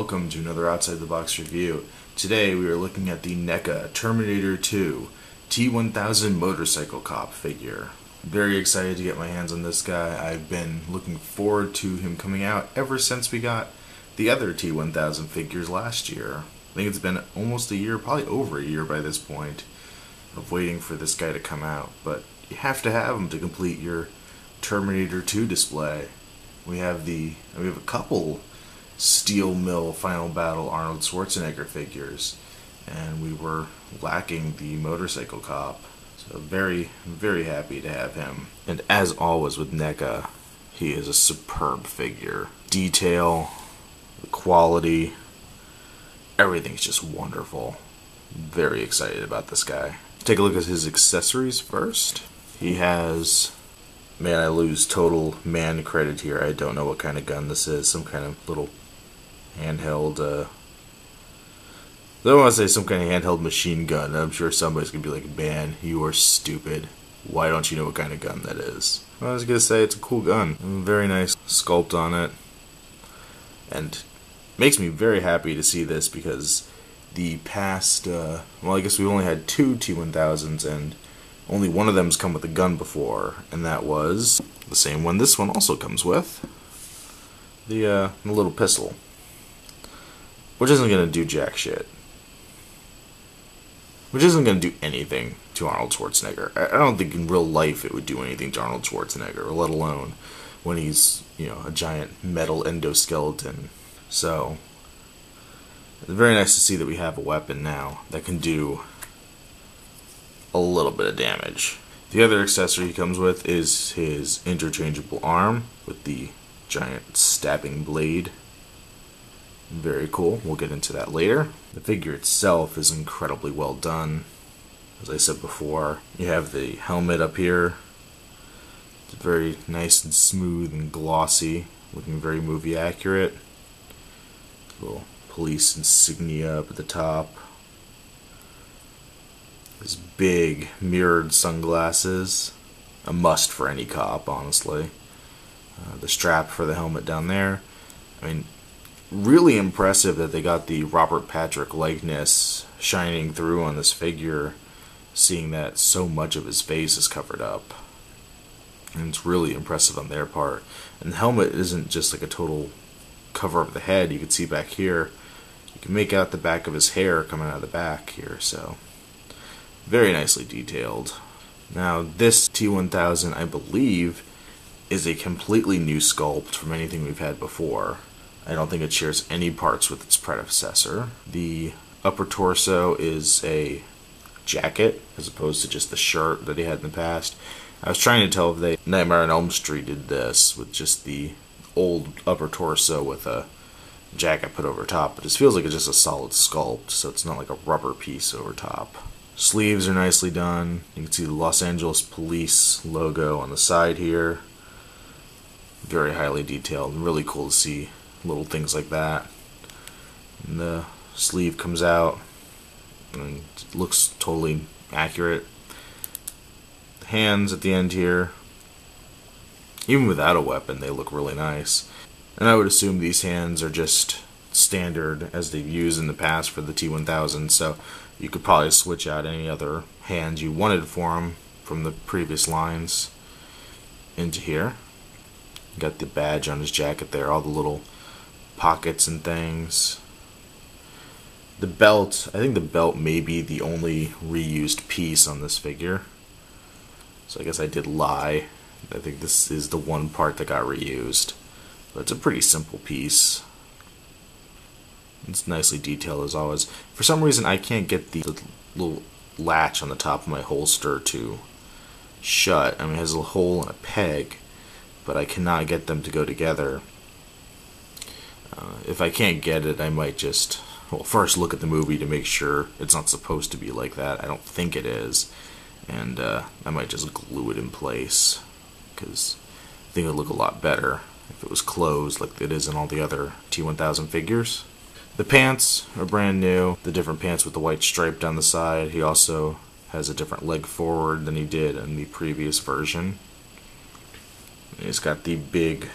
welcome to another Outside the Box review. Today we are looking at the NECA Terminator 2 T-1000 motorcycle cop figure. Very excited to get my hands on this guy. I've been looking forward to him coming out ever since we got the other T-1000 figures last year. I think it's been almost a year, probably over a year by this point, of waiting for this guy to come out. But you have to have him to complete your Terminator 2 display. We have a couple Steel Mill Final Battle Arnold Schwarzenegger figures, and we were lacking the motorcycle cop. So very, very happy to have him. And as always with NECA, he is a superb figure. Detail, the quality, everything's just wonderful. Very excited about this guy. Take a look at his accessories first. He has... Man, I lose total man credit here. I don't know what kind of gun this is. Some kind of little handheld, I don't want to say some kind of handheld machine gun. I'm sure somebody's going to be like, man, you are stupid. Why don't you know what kind of gun that is? Well, I was going to say it's a cool gun. Very nice sculpt on it. And makes me very happy to see this because the past, well, I guess we've only had two T-1000s and only one of them's come with a gun before, and that was the same one this one also comes with. The little pistol. Which isn't going to do jack shit. Which isn't going to do anything to Arnold Schwarzenegger. I don't think in real life it would do anything to Arnold Schwarzenegger, let alone when he's, you know, a giant metal endoskeleton. So, it's very nice to see that we have a weapon now that can do a little bit of damage. The other accessory he comes with is his interchangeable arm with the giant stabbing blade. Very cool. We'll get into that later. The figure itself is incredibly well done. As I said before, you have the helmet up here. It's very nice and smooth and glossy, looking very movie accurate. Little police insignia up at the top. His big mirrored sunglasses, a must for any cop, honestly. The strap for the helmet down there. I mean, really impressive that they got the Robert Patrick likeness shining through on this figure, seeing that so much of his face is covered up. And it's really impressive on their part. And the helmet isn't just like a total cover of the head. You can see back here, you can make out the back of his hair coming out of the back here, so very nicely detailed. Now this T-1000, I believe, is a completely new sculpt from anything we've had before. I don't think it shares any parts with its predecessor. The upper torso is a jacket as opposed to just the shirt that he had in the past. I was trying to tell if they Nightmare on Elm Street did this with just the old upper torso with a jacket put over top, but this feels like it's just a solid sculpt, so it's not like a rubber piece over top. Sleeves are nicely done. You can see the Los Angeles Police logo on the side here. Very highly detailed and really cool to see little things like that. And the sleeve comes out and it looks totally accurate. The hands at the end here, even without a weapon, they look really nice. And I would assume these hands are just standard as they've used in the past for the T-1000, so you could probably switch out any other hands you wanted for them from the previous lines into here. Got the badge on his jacket there, all the little pockets and things. The belt, I think the belt may be the only reused piece on this figure. So I guess I did lie. I think this is the one part that got reused. But it's a pretty simple piece. It's nicely detailed as always. For some reason I can't get the little latch on the top of my holster to shut. I mean, it has a hole and a peg, but I cannot get them to go together. If I can't get it, I might just, well, first look at the movie to make sure it's not supposed to be like that. I don't think it is. And I might just glue it in place, because I think it would look a lot better if it was closed like it is in all the other T-1000 figures. The pants are brand new, the different pants with the white stripe down the side. He also has a different leg forward than he did in the previous version. He's got the big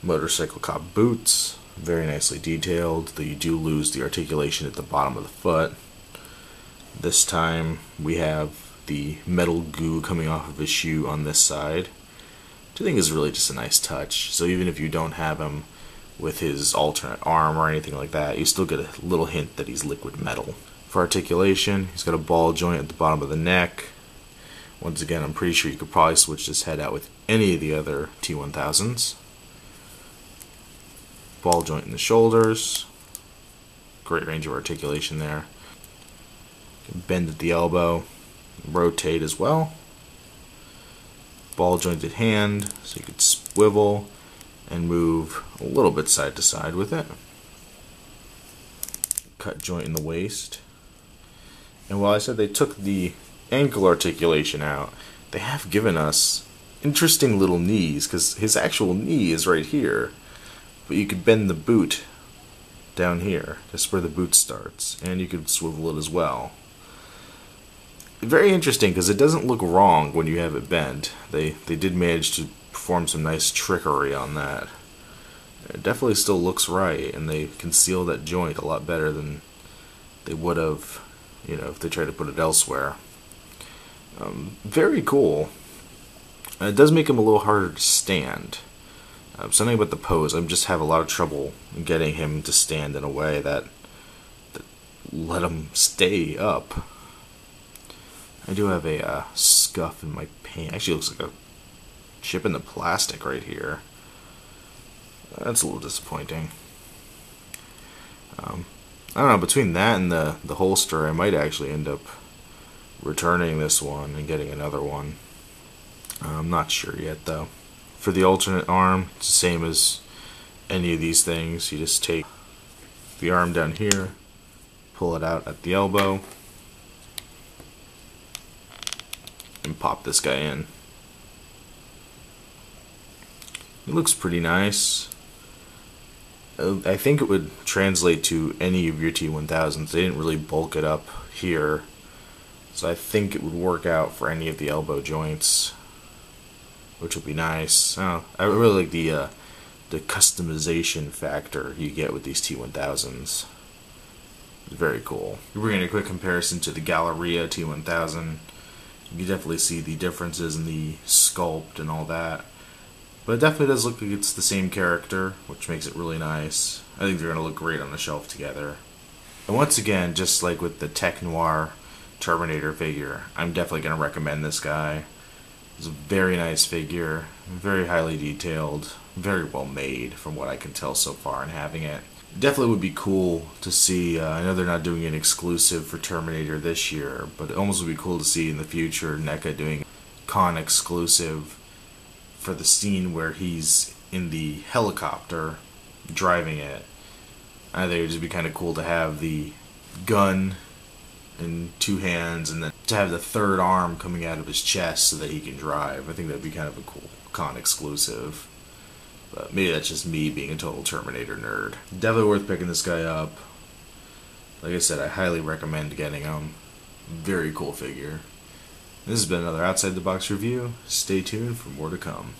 motorcycle cop boots, Very nicely detailed, though you do lose the articulation at the bottom of the foot. This time we have the metal goo coming off of his shoe on this side, which I think is really just a nice touch. So even if you don't have him with his alternate arm or anything like that, you still get a little hint that he's liquid metal. For articulation, he's got a ball joint at the bottom of the neck. Once again, I'm pretty sure you could probably switch this head out with any of the other T-1000s. Ball joint in the shoulders. Great range of articulation there. Bend at the elbow. Rotate as well. Ball jointed hand, so you could swivel and move a little bit side to side with it. Cut joint in the waist. And while I said they took the ankle articulation out, they have given us interesting little knees, because his actual knee is right here. But you could bend the boot down here. That's where the boot starts. And you could swivel it as well. Very interesting, because it doesn't look wrong when you have it bent. They did manage to perform some nice trickery on that. It definitely still looks right, and they conceal that joint a lot better than they would have, you know, if they tried to put it elsewhere. Very cool. It does make him a little harder to stand. Something about the pose, I just have a lot of trouble getting him to stand in a way that let him stay up. I do have a scuff in my paint. Actually, it looks like a chip in the plastic right here. That's a little disappointing. I don't know, between that and the holster, I might actually end up returning this one and getting another one. I'm not sure yet, though. For the alternate arm, it's the same as any of these things. You just take the arm down here, pull it out at the elbow, and pop this guy in. It looks pretty nice. I think it would translate to any of your T-1000s. They didn't really bulk it up here, so I think it would work out for any of the elbow joints, which would be nice. I really like the customization factor you get with these T-1000s. It's very cool. If we're bringing a quick comparison to the Galleria T-1000, you can definitely see the differences in the sculpt and all that. But it definitely does look like it's the same character, which makes it really nice. I think they're going to look great on the shelf together. And once again, just like with the Tech Noir Terminator figure, I'm definitely going to recommend this guy. It's a very nice figure, very highly detailed, very well made from what I can tell so far in having it. Definitely would be cool to see, I know they're not doing an exclusive for Terminator this year, but it almost would be cool to see in the future NECA doing con exclusive for the scene where he's in the helicopter driving it. I think it would just be kind of cool to have the gun in two hands and then to have the third arm coming out of his chest so that he can drive. I think that'd be kind of a cool con exclusive. But maybe that's just me being a total Terminator nerd. Definitely worth picking this guy up. Like I said, I highly recommend getting him. Very cool figure. This has been another Outside the Box review. Stay tuned for more to come.